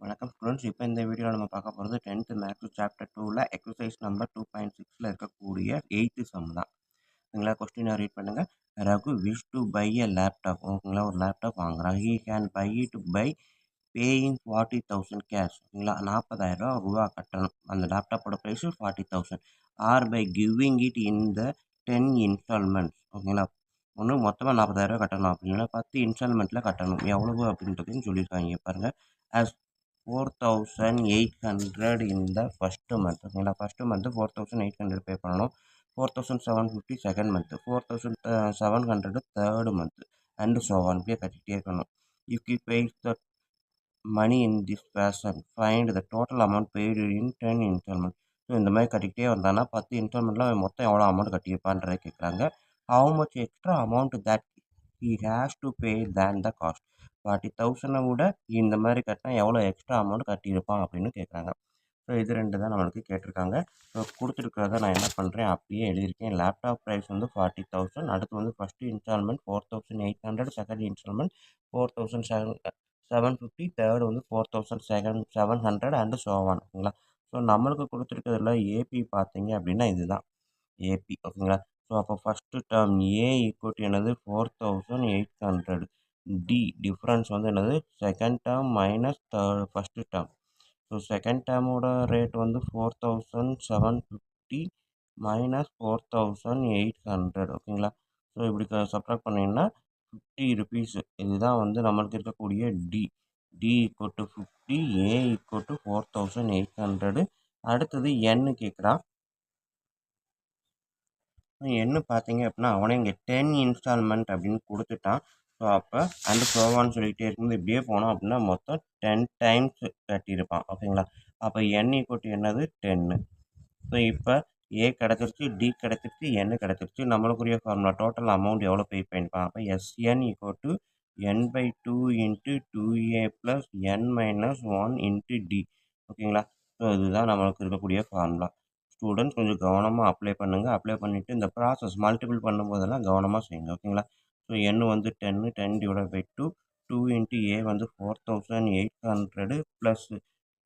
வணக்கம் ஸ்டூடெண்ட்ஸ். இப்போ இந்த வீடியோவில் நம்ம பார்க்க போகிறது 10th மேக்ஸ் சாப்டர் 2ல எக்ஸசைஸ் நம்பர் 2.6ல் இருக்கக்கூடிய 8th சம் தான். ஓகேங்களா? கொஸ்டினை ரீட் பண்ணுங்க. Raghu wish to buy a laptop. ஓகேங்களா? ஒரு லேப்டாப் வாங்குறான். He can buy it by paying 40,000 cash. ஓகேங்களா? 40,000 ரூபா கட்டணும். அந்த லேப்டாப்போட price 40,000 or by giving it in the 10 installments. ஓகேங்களா? ஒன்று மொத்தமாக 40,000 கட்டணும் அப்படின்னா 10 இன்ஸ்டால்மெண்ட்டில் கட்டணும். எவ்வளவு அப்படின்றதையும் சொல்லியிருக்காங்க பாருங்கள். as 4,800 in the first month. ஓகேங்களா? ஃபர்ஸ்ட் மந்த் 4,800 பே பண்ணணும். 4,750 second month, 4,700 third month and so on. இப்படியே கட்டிகிட்டே இருக்கணும். If he pays the money in this fashion, find the total amount paid in 10 installment. So இந்த மாதிரி கட்டிக்கிட்டே வந்தானா 10 இன்ஸ்டால்மெண்ட்டில் மொத்தம் எவ்வளோ அமௌண்ட் கட்டியிருப்பான்றதை கேட்குறாங்க. How much extra amount that he has to pay than the cost. 40,000 விட இந்த மாதிரி கட்டினா எவ்வளோ எக்ஸ்ட்ரா அமௌண்ட் கட்டியிருப்பான் அப்படின்னு கேட்குறாங்க. ஸோ இது ரெண்டு தான் நம்மளுக்கு கேட்டிருக்காங்க. ஸோ கொடுத்துருக்கிறத நான் என்ன பண்ணுறேன் அப்படியே எழுதியிருக்கேன். லேப்டாப் ப்ரைஸ் வந்து 40,000. அடுத்து வந்து first instalment 4,800, second instalment 4,750, third வந்து 4,700 அண்டு ஸோ ஆன். ஓகேங்களா? ஸோ நம்மளுக்கு கொடுத்துருக்கிறதுல ஏபி பார்த்தீங்க அப்படின்னா இதுதான் ஏபி. ஓகேங்களா? ஸோ அப்போ ஃபஸ்ட்டு டேர்ம் ஏ ஈக்குவல் என்னது 4,800. டி டிஃப்ரென்ஸ் வந்து என்னது second term minus first term. So second டேர்மோட ரேட் வந்து 4,750 மைனஸ் 4,800. ஓகேங்களா? ஸோ இப்படி சப்ராக்ட் பண்ணிங்கன்னா 50 ருபீஸு. இதுதான் வந்து நம்மளுக்கு இருக்கக்கூடிய D. D equal to 50, A equal to 4,800. அடுத்தது என்னு கேட்குறான். என்ன பார்த்தீங்க அப்படின்னா அவனே இங்கே 10 இன்ஸ்டால்மெண்ட் அப்படின்னு கொடுத்துட்டான். ஸோ அப்போ அண்டு ஸோவான்னு சொல்லிகிட்டே இருக்கும்போது இப்படியே போனோம் அப்படின்னா மொத்தம் 10 டைம்ஸ் கட்டியிருப்பான். ஓகேங்களா? அப்போ என் ஈக்குவல் என்னது 10. ஸோ இப்போ ஏ கிடச்சிருச்சு, டி கிடச்சிருச்சு, என் கிடச்சிருச்சு. நம்மளுக்குரிய ஃபார்முலா டோட்டல் அமௌண்ட் எவ்வளோ பே பண்ணிப்பான். அப்போ S N equal to n/2 into 2a plus n minus 1 into D. ஓகேங்களா? ஸோ இதுதான் நம்மளுக்கு இருக்கக்கூடிய ஃபார்முலா. ஸ்டூடெண்ட்ஸ் கொஞ்சம் கவனமாக அப்ளை பண்ணுங்கள். அப்ளை பண்ணிவிட்டு இந்த ப்ராசஸ் மல்டிபிள் பண்ணும்போதெல்லாம் கவனமாக செய்யுங்க. ஓகேங்களா? ஸோ என் வந்து 10 டிவைட் பை 2 இன்ட்டு ஏ வந்து 4,800 ப்ளஸ்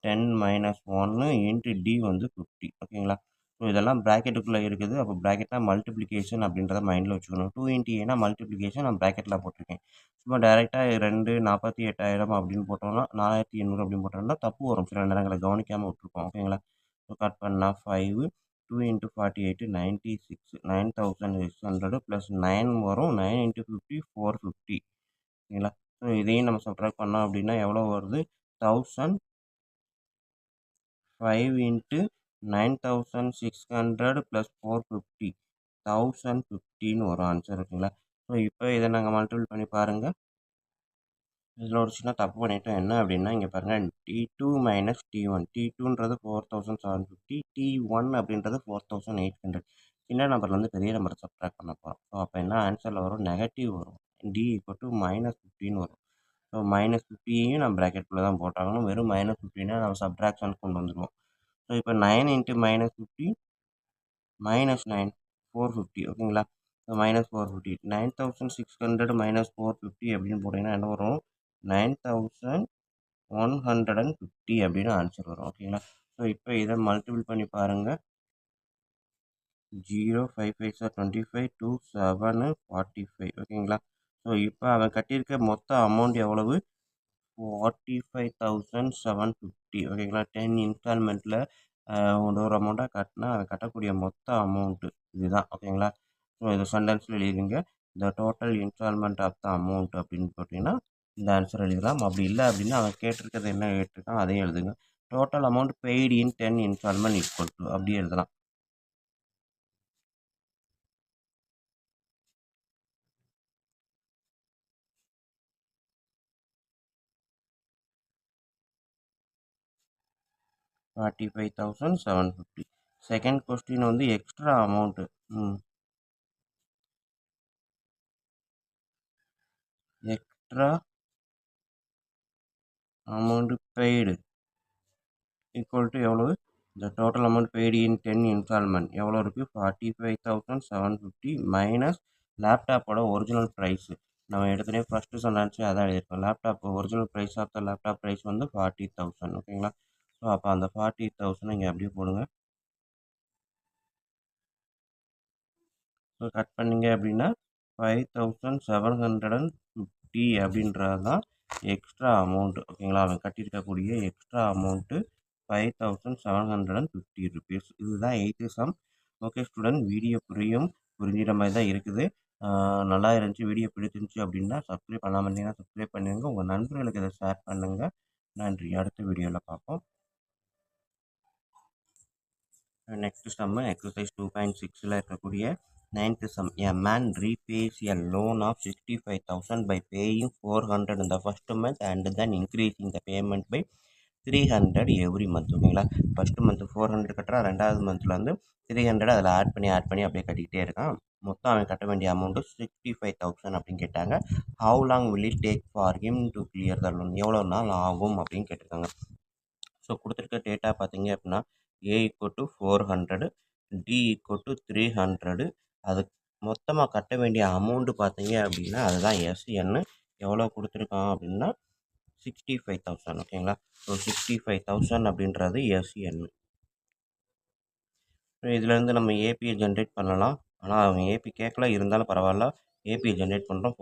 10 மைனஸ் 1 இன்ட்டு டி வந்து 50. ஓகேங்களா? ஸோ இதெல்லாம் ப்ராக்கெட்டுக்குள்ளே இருக்குது. அப்போ ப்ராக்கெட்னா மல்டிப்ளிகேஷன் அப்படின்றத மைண்டில் வச்சுக்கணும். 2 இன்ட்டு ஏனா மல்டிப்ளிகேஷன் நான் ப்ராக்கெட்டில் போட்டிருக்கேன். சும்மா டேரெக்டாக 2 48,000 அப்படின்னு போட்டோம்னா 4,800 அப்படின்னு போட்டோம்னா தப்பு வரும். சில நேரங்களில் கவனிக்காமல் விட்டுருப்போம். ஓகேங்களா? ஸோ கட் பண்ணால் 5, 2 இன்ட்டு 48 96, 9,600 ப்ளஸ் 9 வரும். 9 இன்ட்டு 50 450. ஓகேங்களா? ஸோ இதையும் நம்ம சப்ட்ராக்ட் பண்ணோம் அப்படின்னா எவ்வளோ வருது 1000. 5 இன்ட்டு 9,600 ப்ளஸ் 450 1,050ன்னு வரும் ஆன்சர். ஓகேங்களா? ஸோ இப்போ இதை நாங்கள் மல்டிபிள் பண்ணி பாருங்கள். இதில் ஒரு சின்ன தப்பு பண்ணிட்டோம். என்ன அப்படின்னா இங்கே பாருங்கள் T2 மைனஸ் T1. T2ன்றது 4,750, T1 அப்படின்றது 4,800. சின்ன நம்பர்லேருந்து பெரிய நம்பரை சப்ட்ராக்ட் பண்ண போகிறோம். ஸோ அப்போ என்ன ஆன்சரில் வரும் நெகட்டிவ் வரும். டி ஈக்குவல் டு -15 வரும். ஸோ -50யும் நம்ம ப்ராக்கெட்டுக்குள்ளே தான் போட்டாகணும். வெறும் -15னா நம்ம சப்ட்ராக்ஷன் கொண்டு வந்துடுவோம். ஸோ இப்போ 9 இன்ட்டு -50 -9 450. ஓகேங்களா? ஸோ -450 9,600 -450 அப்படின்னு போட்டிங்கன்னா என்ன வரும் 9,150 அப்படின்னு ஆன்சர் வரும். ஓகேங்களா? ஸோ இப்போ இதை மல்டிபிள் பண்ணி பாருங்கள். 0 5 5 சார் 25 2 7 45. ஓகேங்களா? ஸோ இப்போ அவன் கட்டியிருக்க மொத்த அமௌண்ட் எவ்வளவு 45,750. ஓகேங்களா? 10 இன்ஸ்டால்மெண்ட்டில் ஒரு அமௌண்ட்டாக கட்டினா அவன் கட்டக்கூடிய மொத்த அமௌண்ட்டு இதுதான். ஓகேங்களா? ஸோ இதை சென்டென்ஸில் எழுதிங்க. இந்த total instalment of the amount அப்படின்னு போட்டிங்கன்னா இந்த ஆன்சர் எழுதலாம். அப்படி இல்லை அப்படின்னா அவன் கேட்டிருக்கிறது என்ன கேட்டிருக்கான் அதையும் எழுதுங்க. Total amount paid in 10 instalment equal to அப்படியே எழுதலாம். $45,750. செகண்ட் கொஸ்டின் வந்து extra amount. Extra amount paid equal to எவ்வளவு இந்த total amount paid in 10 instalment எவ்வளோ இருக்குது 45,750 மைனஸ் லேப்டாப்போட ஒரிஜினல் ப்ரைஸு நம்ம எடுத்தோடனே ஃபஸ்ட்டு சொன்னாச்சு அதான் எழுதியிருக்கோம். Laptop original price of the laptop price வந்து 40,000 ஓகேங்களா. ஸோ அப்போ அந்த 40,000 இங்கே அப்படியே போடுங்க. ஸோ கட் பண்ணிங்க அப்படின்னா 5,750 அப்படின்றது தான் எக்ஸ்ட்ரா அமௌண்ட்டு ஓகேங்களா. அவன் கட்டியிருக்கக்கூடிய எக்ஸ்ட்ரா அமௌண்ட்டு 5,750 ருபீஸ். இதுதான் 8th sum. Okay student, video புரிஞ்சுற மாதிரி தான் இருக்குது. நல்லா இருந்துச்சு. வீடியோ பிடிச்சிருந்துச்சி அப்படின்னா சப்ஸ்கிரைப் பண்ணாமல் இருந்தீங்கன்னா சப்ஸ்கிரைப் பண்ணுங்கள். உங்கள் நண்பர்களுக்கு இதை ஷேர் பண்ணுங்கள். நன்றி. அடுத்த வீடியோவில் பார்ப்போம். நெக்ஸ்ட் சம் எக்ஸசைஸ் 2.6ல் இருக்கக்கூடிய 9th sum. A man repays a loan of 65,000 by paying 400 in the first month and then increasing the payment by 300 every month. ஓகேங்களா. ஃபர்ஸ்ட் மந்த் 400 கட்டுறான், ரெண்டாவது மந்த்தில் வந்து 300 அதில் ஆட் பண்ணி அப்படியே கட்டிக்கிட்டே இருக்கான். மொத்தம் அவன் கட்ட வேண்டிய அமௌண்ட்டு 65,000 அப்படின்னு கேட்டாங்க. How long will it take for him to clear the loan? எவ்வளோ நாள் ஆகும் அப்படின்னு கேட்டிருக்காங்க. ஸோ கொடுத்துருக்க டேட்டா பார்த்தீங்க அப்படின்னா A = 400, D = 300. அது மொத்தமாக கட்ட வேண்டிய அமௌண்ட்டு பார்த்தீங்க அப்படின்னா அதுதான் SN. எவ்வளோ கொடுத்துருக்கான் அப்படின்னா 65,000 ஓகேங்களா. ஸோ 65,000 அப்படின்றது SN. இதுலேருந்து நம்ம ஏபியை ஜென்ரேட் பண்ணலாம். ஆனால் அவங்க ஏபி கேட்கல, இருந்தாலும் பரவாயில்ல. ஏபியை ஜென்ரேட் பண்ணுறோம்.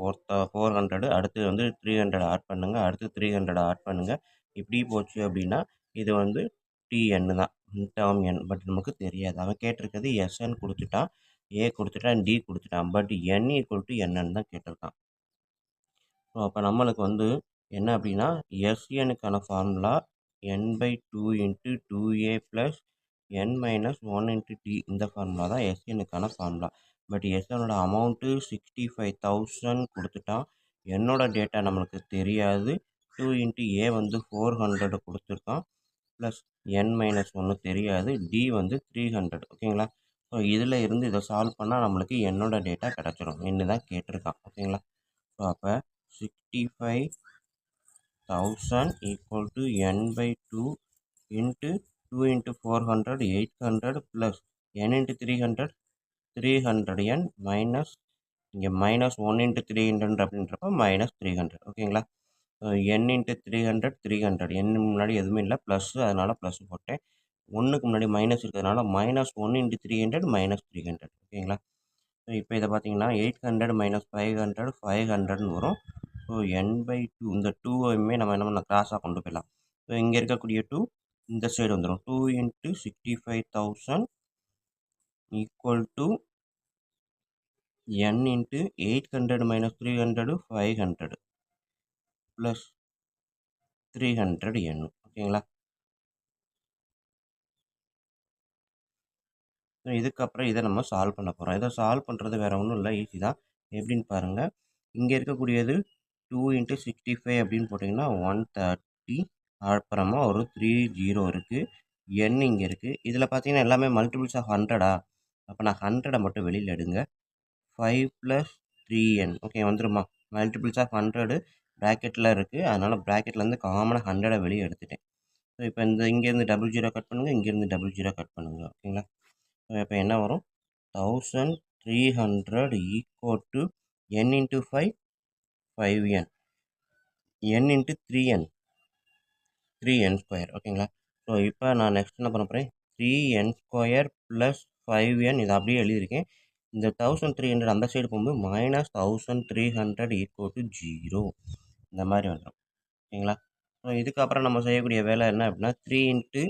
400 அடுத்து வந்து 300 ஆட் பண்ணுங்கள், அடுத்து 300 ஆட் பண்ணுங்கள். இப்படி போச்சு அப்படின்னா இது வந்து டிஎன் தான், டேர்ம் என். பட் நமக்கு தெரியாது. அவன் கேட்டிருக்கிறது எஸ்என் கொடுத்துட்டான், ஏ கொடுத்துட்டான், டி கொடுத்துட்டான். பட் என் = என்னன்னு தான் கேட்டிருக்கான். ஸோ அப்போ நம்மளுக்கு வந்து என்ன அப்படின்னா எஸ்எனுக்கான formula n/2 × 2a + n - 1 × t. இந்த ஃபார்முலா தான் எஸ்எனுக்கான ஃபார்முலா. பட் எஸ்எனோட அமௌண்ட்டு 65,000 கொடுத்துட்டான். என்னோட டேட்டா நம்மளுக்கு தெரியாது. 2 × a வந்து 400 கொடுத்துருக்கான், ப்ளஸ் n - 1 தெரியாது, d வந்து 300 ஓகேங்களா. ஸோ இதில் இருந்து இதை சால்வ் பண்ணால் நம்மளுக்கு என்னோட டேட்டா கிடச்சிரும். என்ன தான் கேட்டிருக்கான் ஓகேங்களா. ஸோ அப்போ 65,000 = n/2 × 2 × 400 800 + n × 300 300n மைனஸ் இங்கே -1 × 300 அப்படின்றப்ப -300 ஓகேங்களா. n × 300 300 n முன்னாடி எதுவுமே இல்லை, ப்ளஸ், அதனால் ப்ளஸ் போட்டேன். ஒன்றுக்கு முன்னாடி மைனஸ் இருக்கிறதுனால -1 × 300 -300 ஓகேங்களா. ஸோ இப்போ இதை பார்த்தீங்கன்னா 800 - 500 500ன்னு வரும். ஸோ n/2 இந்த 2வையுமே நம்ம என்ன பண்ணலாம், கிராஸாக கொண்டு போயிடலாம். ஸோ இங்கே இருக்கக்கூடிய 2 இந்த சைடு வந்துடும். 2 × 65,000 = n × 800 - 300 500 + 300n ஓகேங்களா. ஸோ இதுக்கப்புறம் இதை நம்ம சால்வ் பண்ண போகிறோம். இதை சால்வ் பண்ணுறது வேறு ஒன்றும் இல்லை, ஈஸி தான். எப்படின்னு பாருங்கள். இங்கே இருக்கக்கூடியது 2 × 65 அப்படின்னு போட்டிங்கன்னா 130, அப்புறமா ஒரு 30 இருக்குது, n இங்கே இருக்குது. இதில் பார்த்தீங்கன்னா எல்லாமே மல்டிபிள்ஸ் ஆஃப் 100ஆ. அப்போ நான் 100 மட்டும் வெளியில் எடுங்க. 5 + 3n ஓகே வந்துருமா. மல்டிபிள்ஸ் ஆஃப் 100 ப்ராக்கெட்டில் இருக்குது, அதனால் ப்ராக்கெட்லேருந்து காமனாக 100 வெளியே எடுத்துட்டேன். ஸோ இப்போ இங்கேருந்து 00 கட் பண்ணுங்கள், இங்கேருந்து 00 கட் பண்ணுங்கள் ஓகேங்களா. ஸோ இப்போ என்ன வரும், 1300 = n × 5 5n, n × 3n 3n² ஓகேங்களா. ஸோ இப்போ நான் நெக்ஸ்ட் என்ன பண்ண போகிறேன், 3n² + 5n இதை அப்படியே எழுதியிருக்கேன். இந்த 1300 அந்த சைடு போகும்போது -1300 = 0 இந்த மாதிரி வந்துடும் ஓகேங்களா. ஸோ இதுக்கப்புறம் நம்ம செய்யக்கூடிய வேலை என்ன அப்படின்னா 3 ×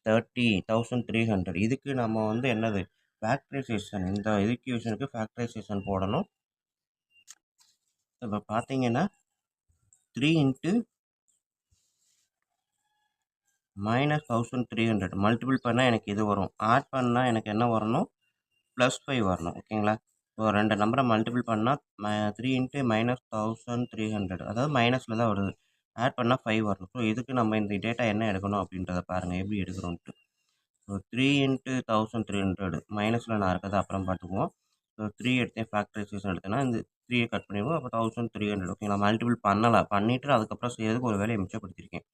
30 1300. இதுக்கு நம்ம வந்து என்னது ஃபேக்டரைசேஷன், இந்த ஈக்குவேஷனுக்கு ஃபேக்டரைசேஷன் போடணும். இப்போ பார்த்தீங்கன்னா 3 × -1300 மல்டிபிள் பண்ணால் எனக்கு இது வரும், ஆட் பண்ணால் எனக்கு என்ன வரணும், +5 வரணும் ஓகேங்களா. ஸோ ரெண்டு நம்பரை மல்டிபிள் பண்ணால் 3 × -1300 அதாவது மைனஸில் தான் வருது, ஆட் பண்ணால் 5 வரணும். ஸோ இதுக்கு நம்ம இந்த டேட்டா என்ன எடுக்கணும் அப்படின்றத பாருங்கள் எப்படி எடுக்கிறோன்ட்டு. ஸோ 3 × 1300 மைனஸில் நான் இருக்கிறத அப்புறம் பார்த்துக்குவோம். ஸோ 3 எடுத்தேன், ஃபேக்டரைசேஷன் எடுத்தேன்னா இந்த 3யை கட் பண்ணிடுவோம். அப்போ 1300 ஓகேங்களா. மல்டிபிள் பண்ணலாம், பண்ணிவிட்டு அதுக்கப்புறம் செய்யறதுக்கு ஒரு வேலையை மிச்சப்படுத்தியிருக்கேன்.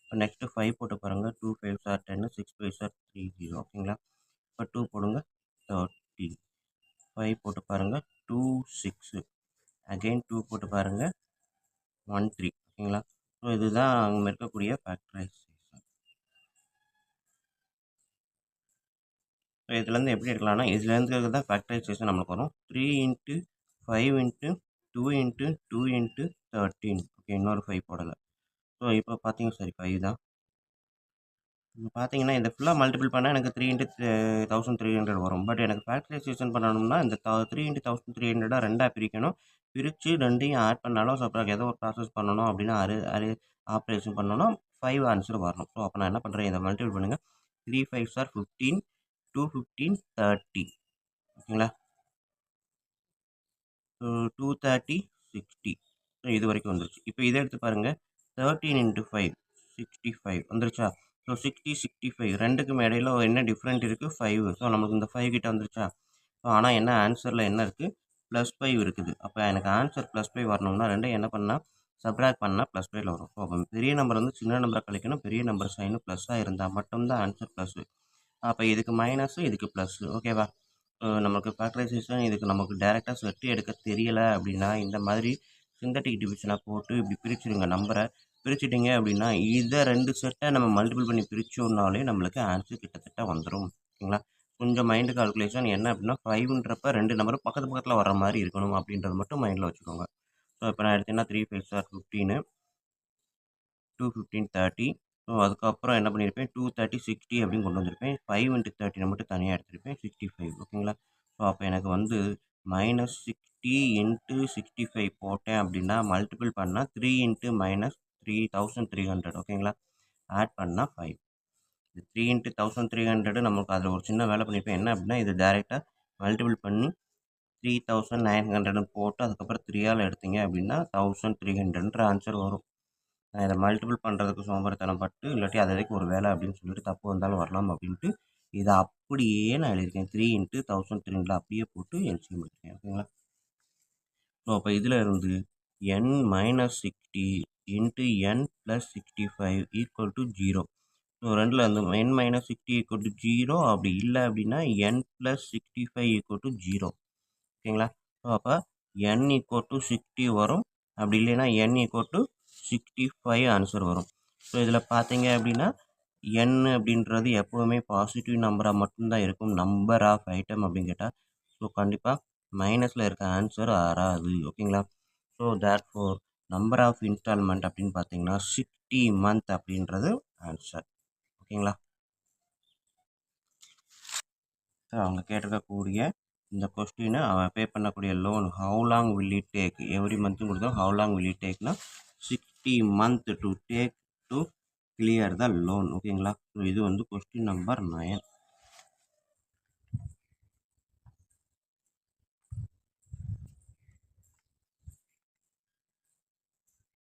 இப்போ நெக்ஸ்ட்டு 5 போட்டு பாருங்கள். 2 5s are 10, 6 5s are 30 ஓகேங்களா. இப்போ 2 போடுங்க 30, 5 போட்டு பாருங்கள் 2 6 அகைன் 2 போட்டு பாருங்கள் 13 ஓகேங்களா. ஸோ இதுதான் அங்கே இருக்கக்கூடிய ஃபேக்டரைசேஷன். ஸோ இதுலேருந்து எப்படி எடுக்கலாம்னா இதுலேருந்து தான் ஃபேக்டரைசேஷன் நம்மளுக்கு வரும் 3 into 5 into 2 into 2 into 13 okay இன்னொரு 5 போடலை. ஸோ இப்போ பார்த்தீங்க சரி 5 தான். இப்போ பார்த்தீங்கன்னா இதை ஃபுல்லாக மல்டிபிள் பண்ணால் எனக்கு 3 இன்ட்டு 1300 வரும். பட் எனக்கு ஃபேக்டரைசேஷன் பண்ணணும்னா இந்த 3 இன்ட்டு 1300 ரெண்டாக பிரிக்கணும். பிரித்து ரெண்டையும் ஆட் பண்ணாலும் ஸோ அப்புறம் ஏதோ ஒரு ப்ராசஸ் பண்ணணும் அப்படின்னா ஆப்ரேஷன் பண்ணணும்னா 5 ஆன்சர் வரணும். ஸோ அப்போ நான் என்ன பண்ணுறேன் இதை மல்டிபிள் பண்ணுங்கள். 3 5s are 15 2 15 30 ஓகேங்களா. ஸோ 230 60 ஸோ இது வரைக்கும் வந்துருச்சு. இப்போ இதை எடுத்து பாருங்கள் 13 இன்ட்டு 5 65 வந்துருச்சா. ஸோ 60 65 ரெண்டுக்கும் இடையில என்ன டிஃப்ரெண்ட் இருக்குது 5. ஸோ நமக்கு இந்த 5 கிட்ட வந்துருச்சா. ஸோ ஆனால் என்ன ஆன்சரில் என்ன இருக்குது +5 இருக்குது. அப்போ எனக்கு ஆன்சர் +5 வரணும்னா ரெண்டையும் என்ன பண்ணால் சப்ராக்ட் பண்ணால் +5 வரும். ஸோ அப்போ பெரிய நம்பர் வந்து சின்ன நம்பரை கழிக்கணும். பெரிய நம்பர் சைனு ப்ளஸ்ஸாக இருந்தால் மட்டும்தான் ஆன்சர் +. அப்போ இதுக்கு மைனஸு இதுக்கு ப்ளஸ்ஸு ஓகேவா. நமக்கு ஃபேக்டரைசேஷன் இதுக்கு நமக்கு டேரெக்டாக செட்டு எடுக்க தெரியலை அப்படின்னா இந்த மாதிரி சிந்தட்டிக் டிவிஷனை போட்டு இப்படி பிரிச்சுடுங்க. நம்பரை பிரிச்சுட்டிங்க அப்படின்னா இதை 2 செட்டை நம்ம மல்டிபிள் பண்ணி பிரிச்சோம்னாலே நம்மளுக்கு ஆன்சர் கிட்டத்தட்ட வந்துடும் ஓகேங்களா. கொஞ்சம் மைண்டு கால்குலேஷன் என்ன அப்படின்னா 5ன்றப்ப 2 நம்பரும் பக்கத்து பக்கத்தில் வர மாதிரி இருக்கணும் அப்படின்றது மட்டும் மைண்டில் வச்சுக்கோங்க. ஸோ இப்போ நான் எடுத்தேன்னா 3 5s are 15 2 15 30. ஸோ அதுக்கப்புறம் என்ன பண்ணியிருப்பேன் 2 30 60 அப்படின்னு கொண்டு வந்திருப்பேன். 5 இன்ட்டு 13 மட்டும் தனியாக எடுத்திருப்பேன் 65 ஓகேங்களா. ஸோ அப்போ எனக்கு வந்து -60 இன்ட்டு 65 போட்டேன் அப்படின்னா மல்டிபிள் பண்ணால் 3 இன்ட்டு -3300 ஓகேங்களா. ஆட் பண்ணால் 5. இது 3 இன்ட்டு 1300 நமக்கு அதில் ஒரு சின்ன வேலை பண்ணியிருப்பேன். என்ன அப்படின்னா இது டேரெக்டாக மல்டிபிள் பண்ணி 3900 போட்டு அதுக்கப்புறம் 3ஆல் எடுத்தீங்க அப்படின்னா 1300 ஆன்சர் வரும். நான் இதை மல்டிபிள் பண்ணுறதுக்கு சோம்பேறித்தனம் பட்டு இல்லாட்டி அது வரைக்கும் ஒரு வேலை அப்படின்னு சொல்லிட்டு தப்பு வந்தாலும் வரலாம் அப்படின்ட்டு இதை அப்படியே நான் எழுதியிருக்கேன். 3 இன்ட்டு 1300 அப்படியே போட்டு எல்சிஎம் எடுத்துருக்கேன் ஓகேங்களா. ஸோ அப்போ இதில் இருந்து n-60 into n+65 equal to 0. So ரெண்டில் வந்து n-60 ஈக்குவல் டு 0 அப்படி இல்லை அப்படின்னா n+65 ஈக்குவல் டு 0 ஓகேங்களா. ஸோ அப்போ n ஈக்குவல் டு 60 வரும். அப்படி இல்லைன்னா n ஈக்குவல் டு 65 ஆன்சர் வரும். ஸோ இதில் பார்த்தீங்க அப்படின்னா n அப்படின்றது எப்போவுமே பாசிட்டிவ் நம்பராக மட்டும்தான் இருக்கும். நம்பர் ஆஃப் ஐட்டம் அப்படின்னு கேட்டால் ஸோ கண்டிப்பாக மைனஸில் இருக்க ஆன்சர் வராது ஓகேங்களா. So therefore number of instalment அப்படின்னு பார்த்தீங்கன்னா 60 மந்த் அப்படின்றது ஆன்சர் ஓகேங்களா. ஸோ அவங்க கேட்டிருக்கக்கூடிய இந்த கொஸ்டினை அவன் பே பண்ணக்கூடிய loan how long will it take every மந்த்தும் கொடுத்தோம். ஹவு லாங் வில் இட் டேக்னா 60 month to take to clear the loan ஓகேங்களா. ஸோ இது வந்து கொஸ்டின் நம்பர் 9.